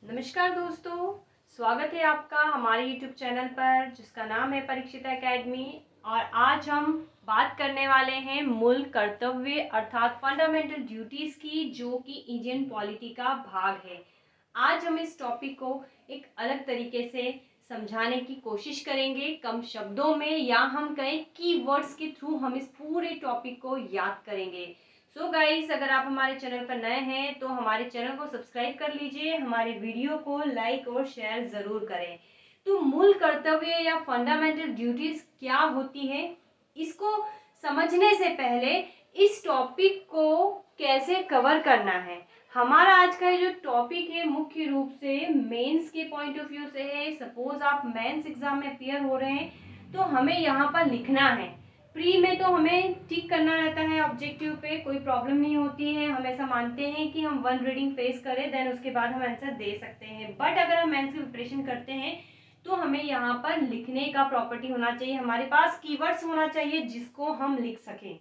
नमस्कार दोस्तों, स्वागत है आपका हमारे YouTube चैनल पर जिसका नाम है परीक्षिता एकेडमी। और आज हम बात करने वाले हैं मूल कर्तव्य अर्थात फंडामेंटल ड्यूटीज की, जो कि इंडियन पॉलिटी का भाग है। आज हम इस टॉपिक को एक अलग तरीके से समझाने की कोशिश करेंगे, कम शब्दों में, या हम कहें कीवर्ड्स के थ्रू हम इस पूरे टॉपिक को याद करेंगे। सो गाइस, अगर आप हमारे चैनल पर नए हैं तो हमारे चैनल को सब्सक्राइब कर लीजिए, हमारे वीडियो को लाइक और शेयर ज़रूर करें। तो मूल कर्तव्य या फंडामेंटल ड्यूटीज क्या होती है, इसको समझने से पहले इस टॉपिक को कैसे कवर करना है। हमारा आज का जो टॉपिक है मुख्य रूप से मेंस के पॉइंट ऑफ व्यू से है। सपोज आप मेंस एग्जाम में अपियर हो रहे हैं तो हमें यहाँ पर लिखना है। प्री में तो हमें ठीक करना रहता है, ऑब्जेक्टिव पे कोई प्रॉब्लम नहीं होती है, हम ऐसा मानते हैं कि हम वन रीडिंग फेस करें देन उसके बाद हम आंसर दे सकते हैं। बट अगर हम मेंस की प्रिपरेशन करते हैं तो हमें यहाँ पर लिखने का प्रॉपर्टी होना चाहिए, हमारे पास कीवर्ड्स होना चाहिए जिसको हम लिख सकें।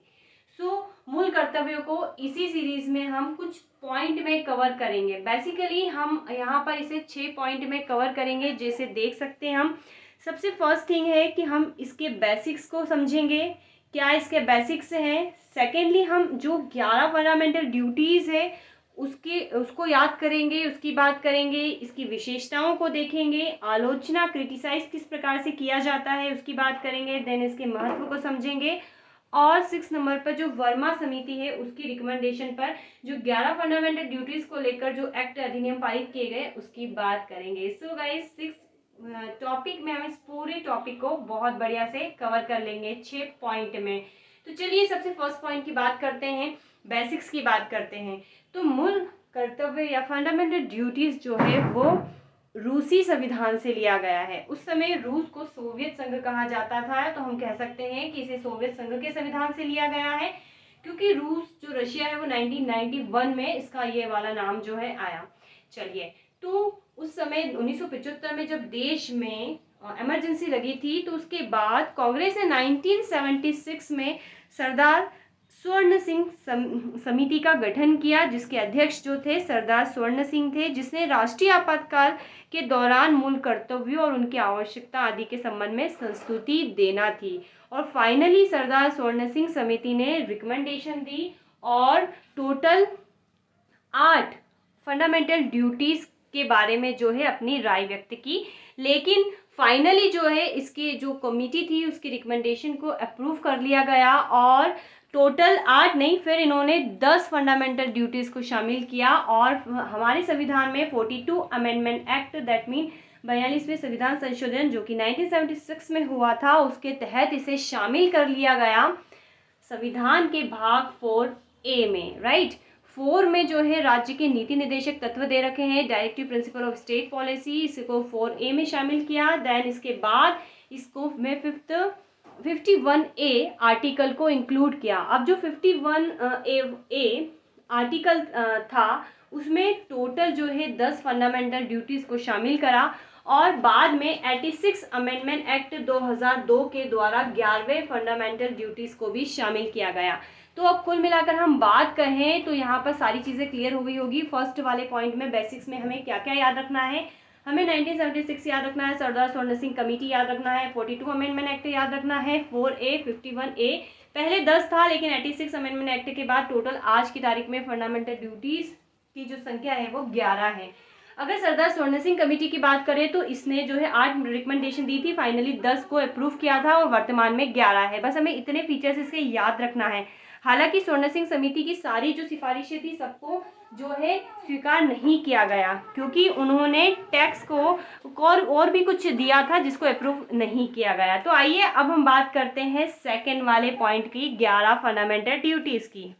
मूल कर्तव्यों को इसी सीरीज में हम कुछ पॉइंट में कवर करेंगे। बेसिकली हम यहाँ पर इसे 6 पॉइंट में कवर करेंगे, जैसे देख सकते हैं हम। सबसे फर्स्ट थिंग है कि हम इसके बेसिक्स को समझेंगे, क्या इसके बेसिक्स हैं। सेकेंडली हम जो 11 फंडामेंटल ड्यूटीज है उसको याद करेंगे, उसकी बात करेंगे, इसकी विशेषताओं को देखेंगे, आलोचना क्रिटिसाइज किस प्रकार से किया जाता है उसकी बात करेंगे, देन इसके महत्व को समझेंगे। और 6 नंबर पर जो वर्मा समिति है उसकी रिकमेंडेशन पर जो 11 फंडामेंटल ड्यूटीज को लेकर जो एक्ट अधिनियम पारित किए गए उसकी बात करेंगे। सो गाइस, 6 टॉपिक में हम इस पूरे टॉपिक को बहुत बढ़िया से कवर कर लेंगे 6 पॉइंट में। तो चलिए सबसे फर्स्ट पॉइंट की बात करते हैं, बेसिक्स की बात करते हैं। तो मूल कर्तव्य या फंडामेंटल ड्यूटीज जो है वो रूसी संविधान से लिया गया है। उस समय रूस को सोवियत संघ कहा जाता था, तो हम कह सकते हैं कि इसे सोवियत संघ के संविधान से लिया गया है, क्योंकि रूस जो रशिया है वो 1991 में इसका ये वाला नाम जो है आया। चलिए, तो उस समय 1975 में जब देश में इमरजेंसी लगी थी, तो उसके बाद कांग्रेस ने 1976 में सरदार स्वर्ण सिंह समिति का गठन किया, जिसके अध्यक्ष जो थे सरदार स्वर्ण सिंह थे, जिसने राष्ट्रीय आपातकाल के दौरान मूल कर्तव्यों और उनकी आवश्यकता आदि के संबंध में संस्तुति देना थी। और फाइनली सरदार स्वर्ण सिंह समिति ने रिकमेंडेशन दी और टोटल 8 फंडामेंटल ड्यूटीज के बारे में जो है अपनी राय व्यक्त की। लेकिन फाइनली जो है इसकी जो कमेटी थी उसकी रिकमेंडेशन को अप्रूव कर लिया गया और टोटल 8 नहीं, फिर इन्होंने 10 फंडामेंटल ड्यूटीज को शामिल किया। और हमारे संविधान में 42 अमेंडमेंट एक्ट, दैट मीन 42वें संविधान संशोधन जो कि 1976 में हुआ था, उसके तहत इसे शामिल कर लिया गया संविधान के भाग 4A में। राइट, 4 में जो है राज्य के नीति निर्देशक तत्व दे रखे हैं, directive principle of state policy, इसको 4A में शामिल किया। देन इसके बाद इसको में 51A आर्टिकल को इंक्लूड किया। अब जो 51A आर्टिकल था उसमें टोटल जो है 10 फंडामेंटल ड्यूटीज को शामिल करा और बाद में 86 अमेंडमेंट एक्ट 2002 के द्वारा 11वें फंडामेंटल ड्यूटीज को भी शामिल किया गया। तो अब कुल मिलाकर हम बात कहें तो यहाँ पर सारी चीज़ें क्लियर हो गई होगी। फर्स्ट वाले पॉइंट में बेसिक्स में हमें क्या क्या याद रखना है, हमें 1976 याद रखना है, सरदार स्वर्ण सिंह कमेटी याद रखना है, 42 अमेंडमेंट एक्ट याद रखना है, 4A 51A, पहले 10 था लेकिन 86 अमेंडमेंट एक्ट के बाद टोटल आज की तारीख में फंडामेंटल ड्यूटीज की जो संख्या है वो 11 है। अगर सरदार स्वर्ण सिंह कमेटी की बात करें तो इसने जो है 8 रिकमेंडेशन दी थी, फाइनली 10 को अप्रूव किया था और वर्तमान में 11 है। बस हमें इतने फीचर्स इसके याद रखना है। हालांकि स्वर्ण सिंह समिति की सारी जो सिफारिशें थी सबको जो है स्वीकार नहीं किया गया, क्योंकि उन्होंने टैक्स को और भी कुछ दिया था जिसको अप्रूव नहीं किया गया। तो आइए अब हम बात करते हैं सेकंड वाले पॉइंट की, 11 फंडामेंटल ड्यूटीज की।